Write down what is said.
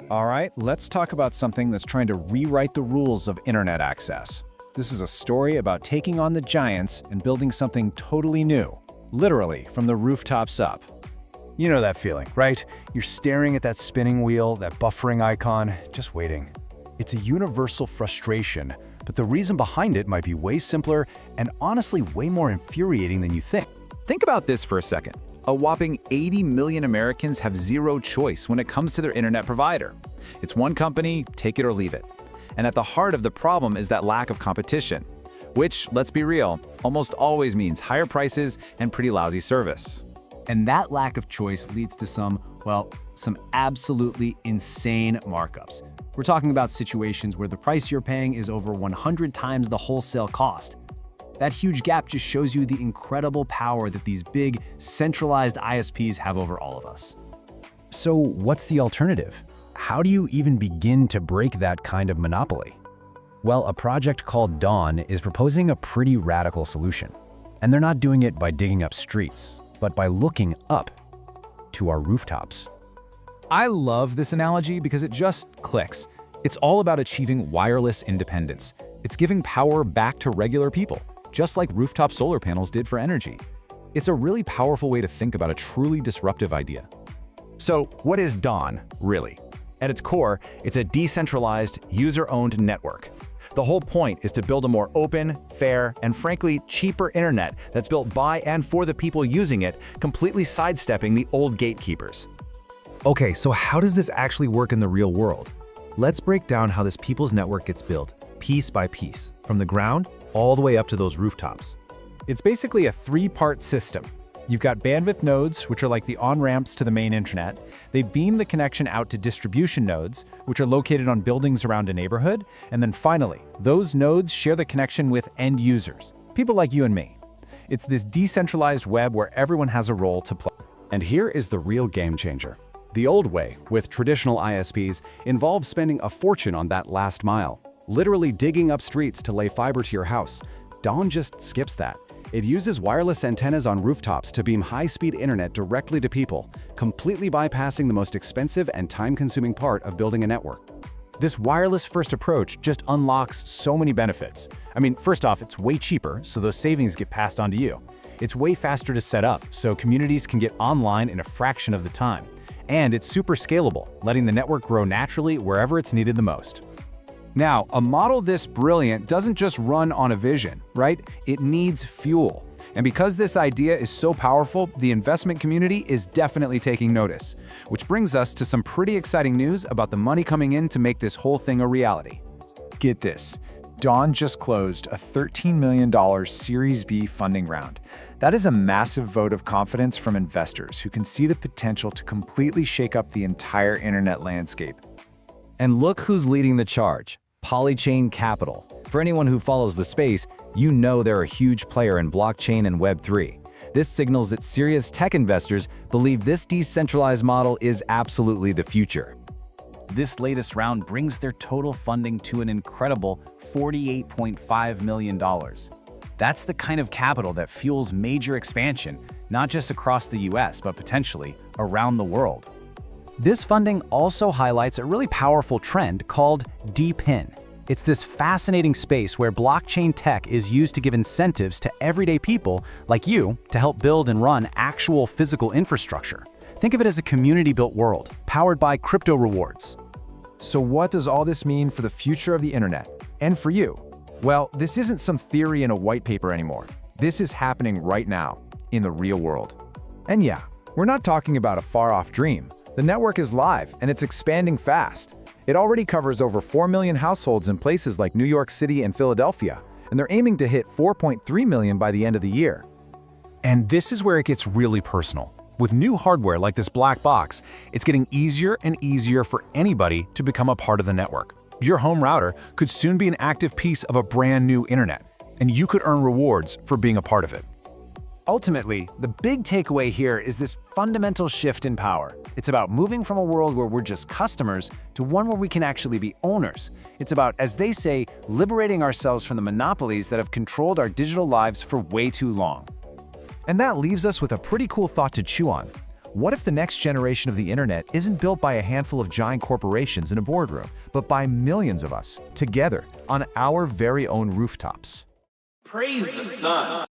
All right, let's talk about something that's trying to rewrite the rules of internet access. This is a story about taking on the giants and building something totally new, literally from the rooftops up. You know that feeling, right? You're staring at that spinning wheel, that buffering icon, just waiting. It's a universal frustration, but the reason behind it might be way simpler and honestly way more infuriating than you think. Think about this for a second. A whopping 80 million Americans have zero choice when it comes to their internet provider. It's one company, take it or leave it. And at the heart of the problem is that lack of competition, which, let's be real, almost always means higher prices and pretty lousy service. And that lack of choice leads to some absolutely insane markups. We're talking about situations where the price you're paying is over 100 times the wholesale cost. That huge gap just shows you the incredible power that these big, centralized ISPs have over all of us. So what's the alternative? How do you even begin to break that kind of monopoly? Well, a project called Dawn is proposing a pretty radical solution. And they're not doing it by digging up streets, but by looking up to our rooftops. I love this analogy because it just clicks. It's all about achieving wireless independence. It's giving power back to regular people, just like rooftop solar panels did for energy. It's a really powerful way to think about a truly disruptive idea. So what is Dawn, really? At its core, it's a decentralized, user-owned network. The whole point is to build a more open, fair, and frankly, cheaper internet that's built by and for the people using it, completely sidestepping the old gatekeepers. Okay, so how does this actually work in the real world? Let's break down how this people's network gets built, piece by piece, from the ground all the way up to those rooftops. It's basically a three-part system. You've got bandwidth nodes, which are like the on-ramps to the main internet. They beam the connection out to distribution nodes, which are located on buildings around a neighborhood. And then finally, those nodes share the connection with end users, people like you and me. It's this decentralized web where everyone has a role to play. And here is the real game changer. The old way, with traditional ISPs, involves spending a fortune on that last mile, literally digging up streets to lay fiber to your house. Dawn just skips that. It uses wireless antennas on rooftops to beam high-speed internet directly to people, completely bypassing the most expensive and time-consuming part of building a network. This wireless-first approach just unlocks so many benefits. I mean, first off, it's way cheaper, so those savings get passed on to you. It's way faster to set up, so communities can get online in a fraction of the time. And it's super scalable, letting the network grow naturally wherever it's needed the most. Now, a model this brilliant doesn't just run on a vision, right? It needs fuel. And because this idea is so powerful, the investment community is definitely taking notice. Which brings us to some pretty exciting news about the money coming in to make this whole thing a reality. Get this, Dawn just closed a $13 million Series B funding round. That is a massive vote of confidence from investors who can see the potential to completely shake up the entire internet landscape. And look who's leading the charge. Polychain Capital. For anyone who follows the space, you know they're a huge player in blockchain and Web3. This signals that serious tech investors believe this decentralized model is absolutely the future. This latest round brings their total funding to an incredible $48.5 million. That's the kind of capital that fuels major expansion, not just across the US, but potentially around the world. This funding also highlights a really powerful trend called DePIN. It's this fascinating space where blockchain tech is used to give incentives to everyday people like you to help build and run actual physical infrastructure. Think of it as a community-built world, powered by crypto rewards. So what does all this mean for the future of the internet? And for you? Well, this isn't some theory in a white paper anymore. This is happening right now, in the real world. And yeah, we're not talking about a far-off dream. The network is live, and it's expanding fast. It already covers over 4 million households in places like New York City and Philadelphia, and they're aiming to hit 4.3 million by the end of the year. And this is where it gets really personal. With new hardware like this black box, it's getting easier and easier for anybody to become a part of the network. Your home router could soon be an active piece of a brand new internet, and you could earn rewards for being a part of it. Ultimately, the big takeaway here is this fundamental shift in power. It's about moving from a world where we're just customers to one where we can actually be owners. It's about, as they say, liberating ourselves from the monopolies that have controlled our digital lives for way too long. And that leaves us with a pretty cool thought to chew on. What if the next generation of the internet isn't built by a handful of giant corporations in a boardroom, but by millions of us, together, on our very own rooftops? Praise the sun.